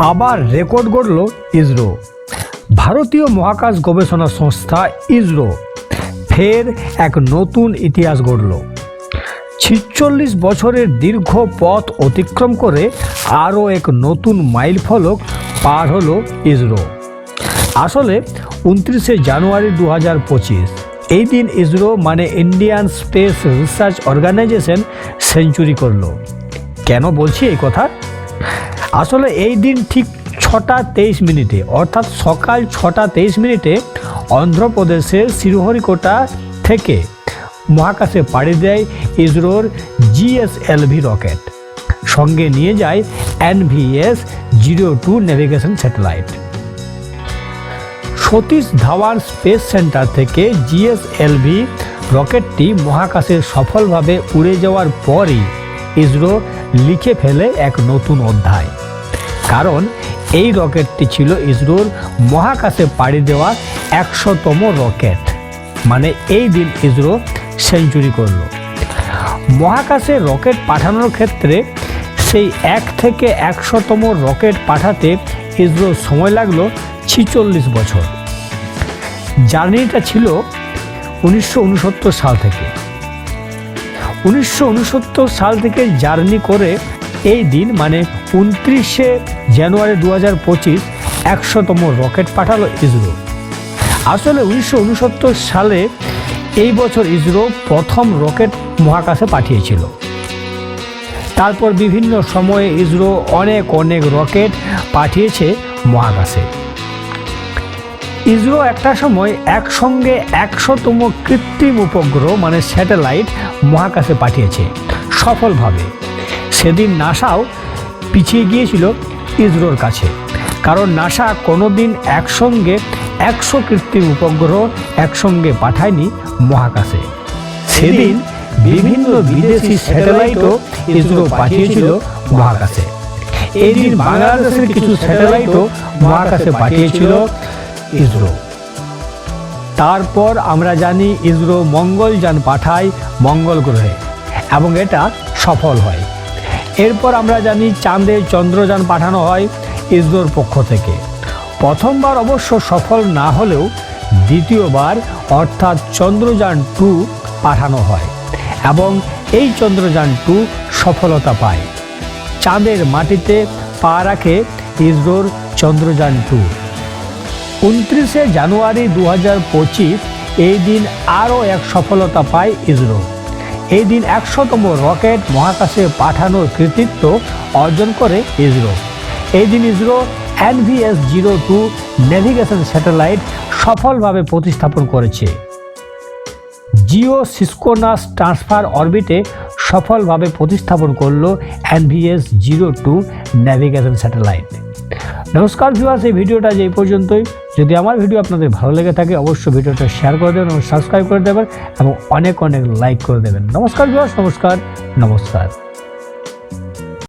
আবার রেকর্ড গড়ল ইসরো। ভারতীয় মহাকাশ গবেষণা সংস্থা ইসরো ফের এক নতুন ইতিহাস গড়ল। ৪৬ বছরের দীর্ঘ পথ অতিক্রম করে আরও এক নতুন মাইল ফলক পার হলো ইসরো। আসলে 29শে জানুয়ারি 2025 এই দিন ইসরো মানে Indian Space Research Organisation century করলো। কেন বলছি এই কথা? আসলে এই দিন ঠিক ৬টা ২৩ মিনিটে অর্থাৎ সকাল ৬টা ২৩ মিনিটে অন্ধ্রপ্রদেশের শ্রীহরিকোটা থেকে মহাকাশে পাড়ি দেয় ইসরোর জিএসএলভি রকেট। সঙ্গে নিয়ে যায় NVS-02 navigation satellite. Satish Dhawan space centre থেকে জিএসএলভি রকেটটি মহাকাশে সফলভাবে উড়ে যাওয়ার পরই ইসরো লিখে ফেলে এক নতুন অধ্যায়। কারণ এই রকেটটি ছিল ইসরোর মহাকাশে পাড়ি দেওয়া ১০০তম রকেট। মানে এই দিন ইসরো সেঞ্চুরি করল। মহাকাশে রকেট পাঠানোর ক্ষেত্রে সেই ১ থেকে ১০০তম রকেট পাঠাতে ইসরোর সময় লাগলো ৪৬ বছর। জার্নিটা ছিল ১৯৬৯ সাল থেকে। ১৯৬৯ সাল থেকে জার্নি করে এই দিন মানে ২৯শে জানুয়ারি ২০২৫ ১০০তম রকেট পাঠালো ইসরো। আসলে ১৯৬৯ সালে এই বছর ইসরো প্রথম রকেট মহাকাশে পাঠিয়েছিল। তারপর বিভিন্ন সময়ে ইসরো অনেক রকেট পাঠিয়েছে মহাকাশে। ইসরো একটা সময় একসঙ্গে ১০০তম কৃত্রিম উপগ্রহ মানে স্যাটেলাইট মহাকাশে পাঠিয়েছে সফলভাবে। সেদিন নাসাও পিছিয়ে গিয়েছিল ইসরোর কাছে, কারণ নাসা কোনোদিন একসঙ্গে ১০০ কৃত্রিম উপগ্রহ একসঙ্গে পাঠায়নি মহাকাশে। সেদিন বিভিন্ন বিদেশি স্যাটেলাইটও ইসরো পাঠিয়েছিল মহাকাশে। এই দিন বাংলাদেশের কিছু স্যাটেলাইটও মহাকাশে পাঠিয়েছিল ইসরো। তারপর আমরা জানি ইসরো মঙ্গলযান পাঠায় মঙ্গল গ্রহে এবং এটা সফল হয়। এরপর আমরা জানি চাঁদে চন্দ্রযান পাঠানো হয় ইসরোর পক্ষ থেকে। প্রথমবার অবশ্য সফল না হলেও দ্বিতীয়বার অর্থাৎ চন্দ্রযান-2 পাঠানো হয় এবং এই চন্দ্রযান-2 সফলতা পায়। চাঁদের মাটিতে পা রাখে ইসরোর চন্দ্রযান-2। ২৯শে জানুয়ারি ২০২৫ এই দিন আরও এক সফলতা পায় ইসরো। এই দিন ১০০তম রকেট মহাকাশে পাঠানোর কৃতিত্ব অর্জন করে ইসরো। এই দিন ইসরো NVS-02 নেভিগেশন স্যাটেলাইট সফলভাবে প্রতিস্থাপন করেছে। জিওসিনক্রোনাস ট্রান্সফার অরবিটে সফলভাবে প্রতিস্থাপন করলো NVS-02 নেভিগেশন স্যাটেলাইট। নমস্কার ভিউয়ার্স, এই ভিডিওটা যে পর্যন্তই। যদি আমার ভিডিও আপনাদের ভালো লেগে থাকে অবশ্যই ভিডিওটা শেয়ার করে দেবেন এবং সাবস্ক্রাইব করে দেবেন এবং অনেক লাইক করে দেবেন। নমস্কার ভিউয়ার্স, নমস্কার।